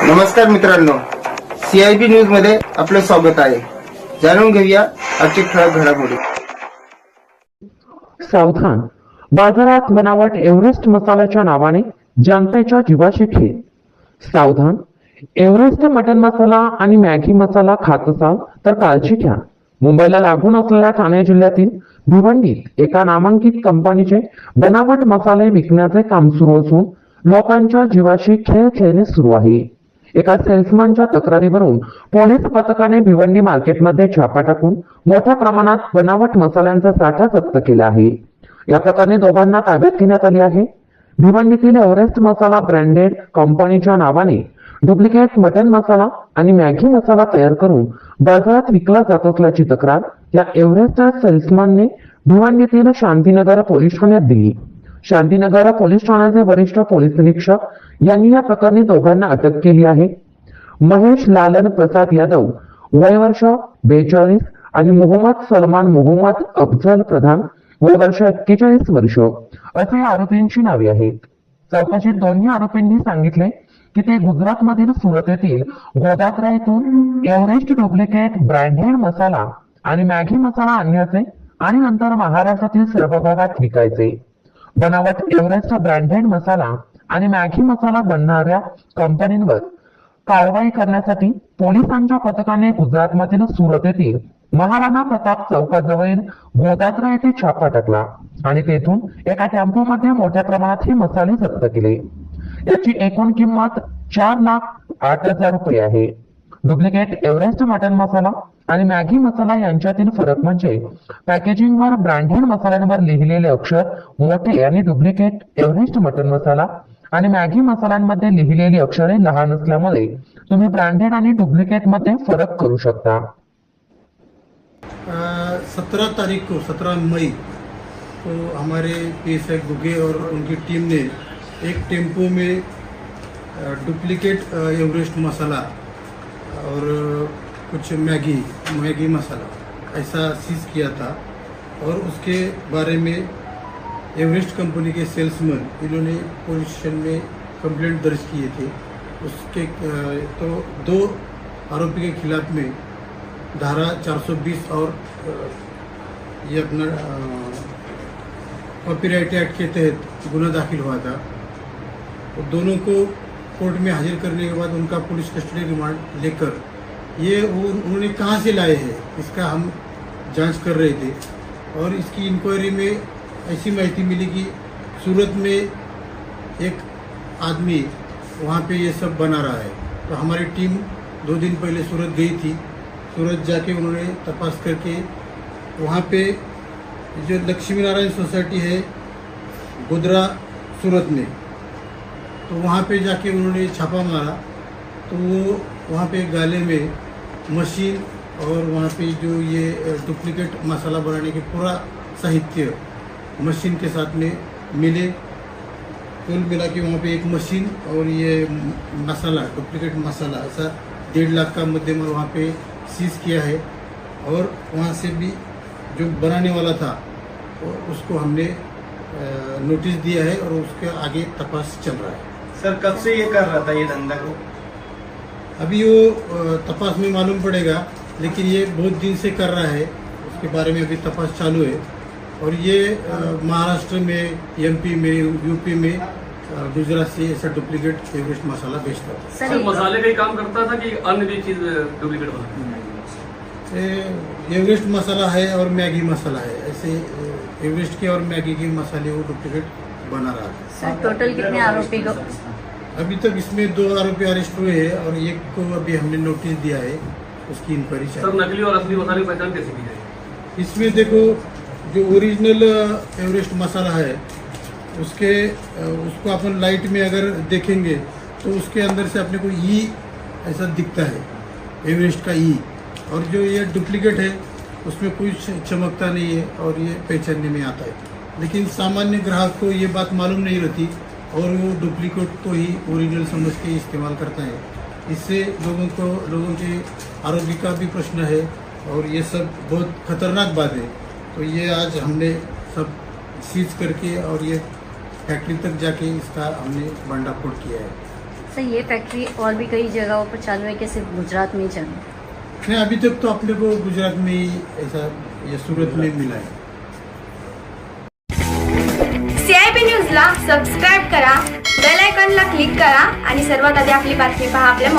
नमस्कार मित्रांनो, CIB news मध्ये आपले स्वागत आहे. जाणून घेऊया आजची ठळक घडामोडी. सावधान, बाजारात बनावट एव्हरेस्ट मसाल्याच्या नावाने जनतेच्या जीवाशी खेळ. सावधान, एव्हरेस्ट मटन मसाला आणि मॅगी मसाला खात असाल तर काळजी घ्या. मुंबईला लागून असलेल्या ठाणे जिल्ह्यातील भिवंडीत एका नामांकित कंपनीचे बनावट मसाले विकण्याचे काम सुरू असून लोकांच्या जीवाशी खेळ खेळणे सुरू आहे. एका सेल्समनच्या तक्रारीवरून पोलीस पथकाने भिवंडी मार्केटमध्ये छापा टाकून मोठ्या प्रमाणात बनावट मसाल्यांचा साठा जप्त केला आहे. या प्रकरणी दोघांना ताब्यात घेण्यात आले आहे. भिवंडीतील एव्हरेस्ट मसाला ब्रँडेड कंपनीच्या नावाने डुप्लिकेट मटन मसाला आणि मॅगी मसाला तयार करून बाजारात विकला जात असल्याची तक्रार या एव्हरेस्ट सेल्समनने भिवंडीतील शांतीनगर पोलीस ठाण्यात दिली. शांतीनगर पोलीस ठाण्याचे वरिष्ठ पोलीस निरीक्षक यांनी या प्रकरणी दोघांना अटक केली आहे. महेश लालन प्रसाद यादव वय वर्ष 42 आणि मोहम्मद सलमान मोहम्मद अफजल प्रधान वय वर्ष 41 वर्ष असे आरोपींची नावे आहेत. चौकशीत दोन्ही आरोपींनी सांगितले की ते गुजरातमधील सुरत येथील गोदात्रा येथून एव्हरेस्ट डुप्लिकेट ब्रँडेड मसाला आणि मॅगी मसाला आणण्याचे आणि नंतर महाराष्ट्रातील सर्व भागात विकायचे. बनावट एव्हरेस्ट ब्रँडेड मसाला आणि मॅगी मसाला बनणाऱ्या कंपनींवर कारवाई करण्यासाठी पोलिसांच्या पथकाने गुजरातमधील सुरत येथील महाराणा प्रताप चौकाजवळील गोदात्रा येथे छापा टाकला आणि तेथून एका टेम्पोमध्ये मोठ्या प्रमाणात हे मसाले जप्त केले. याची एकूण किंमत 4,08,000 रुपये आहे. डुप्लिकेट एव्हरेस्ट मटन मसाला आणि मॅगी मसाला यांच्यातील फरक म्हणजे पॅकेजिंगवर ब्रँडेड मसाल्यांवर लिहिलेले अक्षर मोठे आणि डुप्लिकेट एव्हरेस्ट मटन मसाला आणि मॅगी मसाल्यांमध्ये लिहिलेली अक्षरे लहान असल्यामुळे तुम्ही ब्रँडेड आणि डुप्लिकेट मध्ये फरक करू शकता. 17 मई को हमारे PSI गुगे और उनकी टीम ने एक टेम्पो में डुप्लीकेट एवरेस्ट मसाला और कुछ मैगी मसाला ऐसा सीज किया था और उसके बारे में एवरेस्ट कंपनी के सेल्समैन इन्होंने पुलिस स्टेशन में कंप्लेंट दर्ज किए थे. उसके तो 2 आरोपी के खिलाफ में धारा 420 और ये अपना कॉपीराइट एक्ट के तहत गुना दाखिल हुआ था. तो दोनों को कोर्ट में हाजिर करने के बाद उनका पुलिस कस्टडी रिमांड लेकर ये उन्होंने कहाँ से लाए हैं इसका हम जांच कर रहे थे. और इसकी इंक्वायरी में ऐसी माहिती मिली कि सूरत में एक आदमी वहाँ पे ये सब बना रहा है. तो हमारी टीम 2 दिन पहले सूरत गई थी. सूरत जाके उन्होंने तपास करके वहाँ पे जो लक्ष्मी नारायण सोसाइटी है गोदरा सूरत में, तो वहाँ पे जाके उन्होंने छापा मारा. तो वो वहाँ पे गाले में मशीन और वहाँ पे जो ये डुप्लीकेट मसाला बनाने के पूरा साहित्य मशीन के साथ में मिले. कुल मिला के वहाँ पे एक मशीन और ये मसाला डुप्लीकेट मसाला ऐसा 1.5 लाख का मुद्देमाल वहाँ पे सीज किया है. और वहाँ से भी जो बनाने वाला था उसको हमने नोटिस दिया है और उसके आगे तपास चल रहा है. सर कब से ये कर रहा था ये धंधा को? अभी वो तपास में मालूम पड़ेगा, लेकिन ये बहुत दिन से कर रहा है. उसके बारे में अभी तपास चालू है. और ये महाराष्ट्र में, MP में, UP में, गुजरात से ऐसा डुप्लीकेट एवरेस्ट मसाला बेचता था. सर मसाले का ही काम करता था कि अन्य भी चीज डुप्लीकेट बनाता? एवरेस्ट मसाला है और मैगी मसाला है. ऐसे एवरेस्ट के और मैगी के मसाले वो डुप्लीकेट बना रहा था. सर टोटल कितने आरोपी को? अभी तक इसमें 2 आरोपी अरेस्ट हुए हैं और एक को अभी हमने नोटिस दिया है. उसकी इंक्वायरी चल सर रही है. नकली और असली मसाले की पहचान कैसे की जाएगी? इसमें देखो जो ओरिजिनल एवरेस्ट मसाला है उसको अपन लाइट में अगर देखेंगे तो उसके अंदर से अपने को ई ऐसा दिखता है, एवरेस्ट का ई. और जो ये डुप्लीकेट है उसमें कोई चमकता नहीं है और ये पहचानने में आता है. लेकिन सामान्य ग्राहक को ये बात मालूम नहीं रहती और वो डुप्लीकेट को ही ओरिजिनल समझ के इस्तेमाल करता है. इससे लोगों के आरोग्य का भी प्रश्न है और ये सब बहुत खतरनाक बात है. तो ये आज हमने सब सीज करके और ये फैक्ट्री तक जाके इसका हमने भंडाफोड़ किया है. सर ये फैक्ट्री और भी कई जगहों पर चालू है कि सिर्फ गुजरात में ही चालू है? नहीं, अभी तक तो अपने को गुजरात में ही ऐसा ये सूरत में मिला है। CIB न्यूजला सबस्क्राईब करा, बेल आयकॉनला क्लिक करा आणि सर्वात आधी आपली बातमी पहा आपल्या